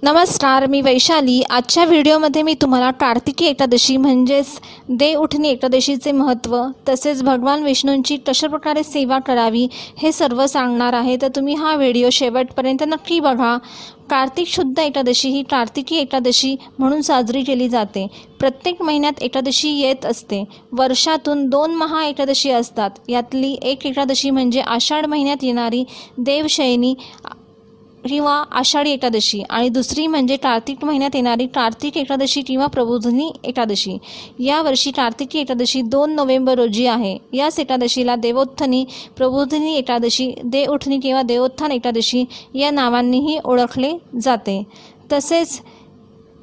नमस्कार, मी वैशाली। आजच्या व्हिडिओमध्ये मी तुम्हाला कार्तिकी एकादशी म्हणजेच देव उठणी एकादशीचे महत्त्व तसेच भगवान विष्णूंची कशाप्रकारे सेवा करावी हे सर्व सांगणार आहे। तर तुम्ही हा व्हिडिओ शेवटपर्यंत नक्की बघा। कार्तिक शुद्ध एकादशी ही कार्तिकी एकादशी म्हणून साजरी केली जाते। प्रत्येक महिन्यात एकादशी येत असते। वर्षातून 2 महा एकादशी असतात। यातली एक एकादशी म्हणजे आषाढ महिन्यात येणारी देवशयनी किंवा आषाढी एकादशी आणि दुसरी म्हणजे कार्तिक महिन्यात येणारी कार्तिक एकादशी किंवा प्रबोधिनी एकादशी। यावर्षी कार्तिकी एकादशी 2 नोव्हेंबर रोजी आहे। याच एकादशीला देवोत्थानी, प्रबोधिनी एकादशी, देव उठणी किंवा देवोत्थान एकादशी या नावांनीही ओळखले जाते। तसेच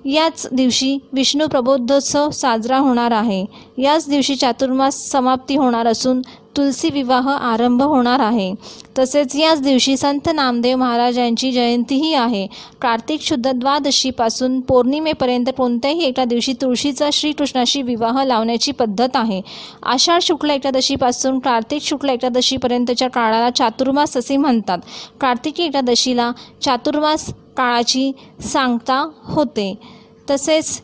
याच दिवशी विष्णू प्रबोधोत्सव साजरा होणार आहे। याच दिवशी चातुर्मास समाप्ती होणार असून तुलसी विवाह आरंभ होणार आहे। तसेच याच दिवशी संत नामदेव महाराजांची जयंतीही आहे। कार्तिक शुद्ध द्वादशीपासून पौर्णिमेपर्यंत कोणत्याही एका दिवशी तुळशीचा श्रीकृष्णाशी विवाह लावण्याची पद्धत आहे। आषाढ शुक्ल एकादशीपासून कार्तिक शुक्ल एकादशीपर्यंतच्या काळाला चातुर्मास असे म्हणतात। कार्तिकी एकादशीला चातुर्मास काळाची सांगता होते। तसेच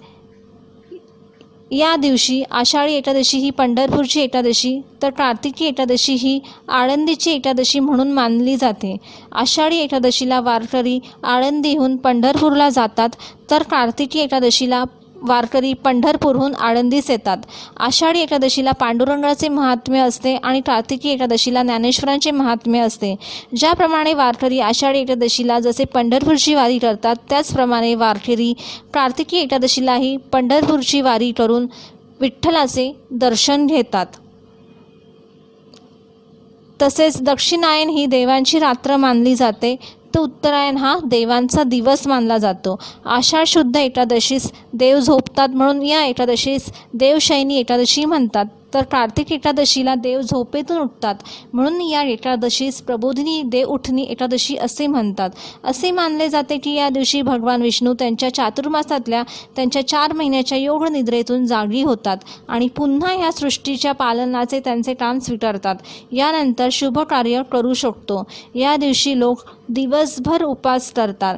या दिवशी आषाढी एकादशी ही पंढरपूरची एकादशी तर कार्तिकी एकादशी ही आळंदीची एकादशी म्हणून मानली जाते। आषाढी एकादशीला वारकरी आळंदीहून पंढरपूरला जातात तर कार्तिकी एकादशीला वारकरी पंढरपूरहून आळंदीस येतात। आषाढी एकादशीला पांडुरंगाचे महात्म्य असते आणि कार्तिकी एकादशीला ज्ञानेश्वरांचे महात्म्य असते। ज्याप्रमाणे वारकरी आषाढी एकादशीला जसे पंढरपूरची वारी करतात त्याचप्रमाणे वारकरी कार्तिकी एकादशीलाही पंढरपूरची वारी करून विठ्ठलाचे दर्शन घेतात। तसेच दक्षिणायन ही देवांची रात्र मानली जाते तर उत्तरायण हा देवांचा दिवस मानला जातो। आषाढ शुद्ध एकादशीस देव झोपतात म्हणून या एकादशीस देवशयनी एकादशी म्हणतात। तर कार्तिक एकादशीला देव झोपेतून उठतात म्हणून या एकादशीस प्रबोधिनी देव उठणी एकादशी असे म्हणतात। असे मानले जाते की या दिवशी भगवान विष्णू त्यांच्या चातुर्मासातल्या त्यांच्या 4 महिन्याच्या योग निद्रेतून जागी होतात आणि पुन्हा या सृष्टीच्या पालनाचे त्यांचे काम स्वीकारतात। यानंतर शुभ कार्य करू शकतो। या दिवशी लोक दिवसभर उपवास करतात।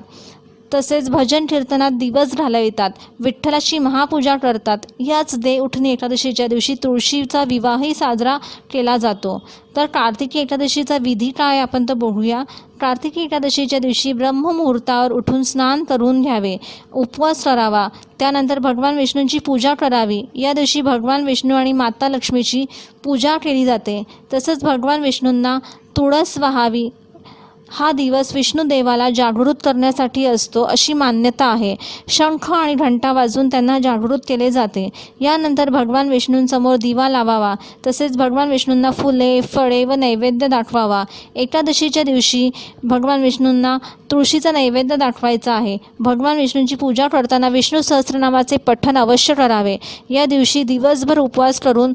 तसेच भजन कीर्तनात दिवस घालवितात, विठ्ठलाची महापूजा करतात। याच देव उठणी एकादशीच्या दिवशी तुळशीचा विवाहही साजरा केला जातो। तर कार्तिकी एकादशीचा विधी काय आपण तर बघूया। कार्तिकी एकादशीच्या दिवशी ब्रह्ममुहूर्तावर उठून स्नान करून घ्यावे, उपवास करावा, त्यानंतर भगवान विष्णूंची पूजा करावी। या दिवशी भगवान विष्णू आणि माता लक्ष्मीची पूजा केली जाते। तसंच भगवान विष्णूंना तुळस वाहावी। हा दिवस विष्णू देवाला जागृत करण्यासाठी असतो अशी मान्यता आहे। शंख आणि घंटा वाजवून त्यांना जागृत केले जाते। यानंतर भगवान विष्णूंसमोर दिवा लावावा। तसेच भगवान विष्णूंना फुले, फळे व नैवेद्य दाखवावा। एकादशीच्या दिवशी भगवान विष्णूंना तुळशीचा नैवेद्य दाखवायचा आहे। भगवान विष्णूंची पूजा करताना विष्णू सहस्रनामाचे पठण अवश्य करावे। या दिवशी दिवसभर उपवास करून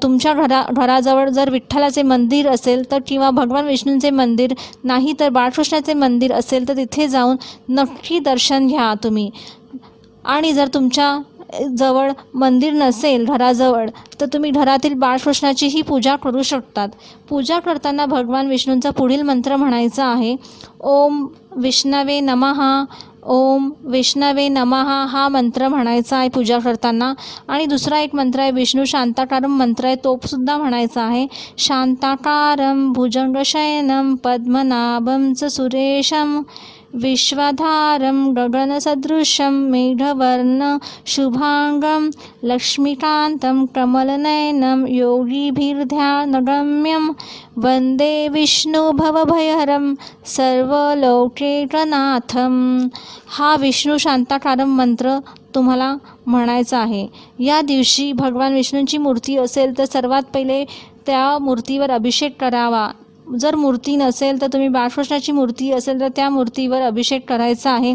तुमच्या घराजवळ जर विठ्ठलाचे मंदिर असेल तर किंवा भगवान विष्णूंचे मंदिर नाही तर बाळकृष्णाचे मंदिर असेल तर तिथे जाऊन नक्की दर्शन घ्या तुम्ही। आणि जर तुमच्या जवळ मंदिर नसेल घराजवळ तर तुम्ही घरातील बाळकृष्णाचीही पूजा करू शकतात। पूजा करताना भगवान विष्णूंचा पुढील मंत्र म्हणायचा आहे, ओम विष्णवे नमः, ओम विष्णवे नमः हा मंत्र म्हणायचा आहे पूजा करताना। आणि दुसरा एक मंत्र आहे विष्णू शांताकारम मंत्र आहे, तो सुद्धा म्हणायचा आहे। शांताकारम भुजंगशयनम पद्मनाभं च सुरेशम विश्वधारं गगनसदृशं मेघवर्ण शुभांगं लक्ष्मीकान्तं कमलनयनं योगिभिर्ध्यानगम्यं वंदे विष्णु भवभयहरं सर्वलोकैकनाथं। हा विष्णू शांताकारम मंत्र तुम्हाला म्हणायचा आहे। या दिवशी भगवान विष्णूंची मूर्ती असेल तर सर्वात पहिले त्या मूर्तीवर अभिषेक करावा। जर मूर्ती नसेल तर तुम्ही बाळकृष्णाची मूर्ती असेल तर त्या मूर्तीवर अभिषेक करायचा आहे।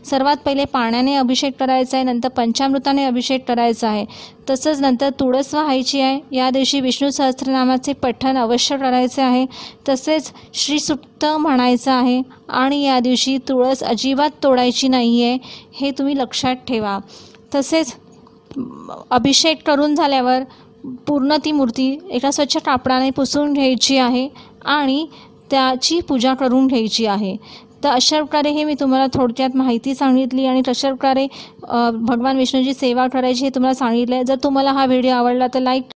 सर्वात पहिले पाण्याने अभिषेक करायचा आहे, नंतर पंचामृताने अभिषेक करायचा आहे। तसंच नंतर तुळस वाहायची आहे। या दिवशी विष्णू सहस्रनामाचे पठण अवश्य करायचे आहे। तसेच श्रीसूक्त म्हणायचं आहे आणि या दिवशी तुळस अजिबात तोडायची नाही आहे, हे तुम्ही लक्षात ठेवा। तसेच अभिषेक करून झाल्यावर पूर्ण ती मूर्ती एका स्वच्छ कापडाने पुसून घ्यायची आहे आणि त्याची पूजा करून घ्यायची आहे। तर अशा प्रकारे हे मी तुम्हाला थोडक्यात माहिती सांगितली आणि तशा प्रकारे भगवान विष्णूची सेवा करायची हे तुम्हाला सांगितलं आहे. जर तुम्हाला हा व्हिडिओ आवडला तर लाईक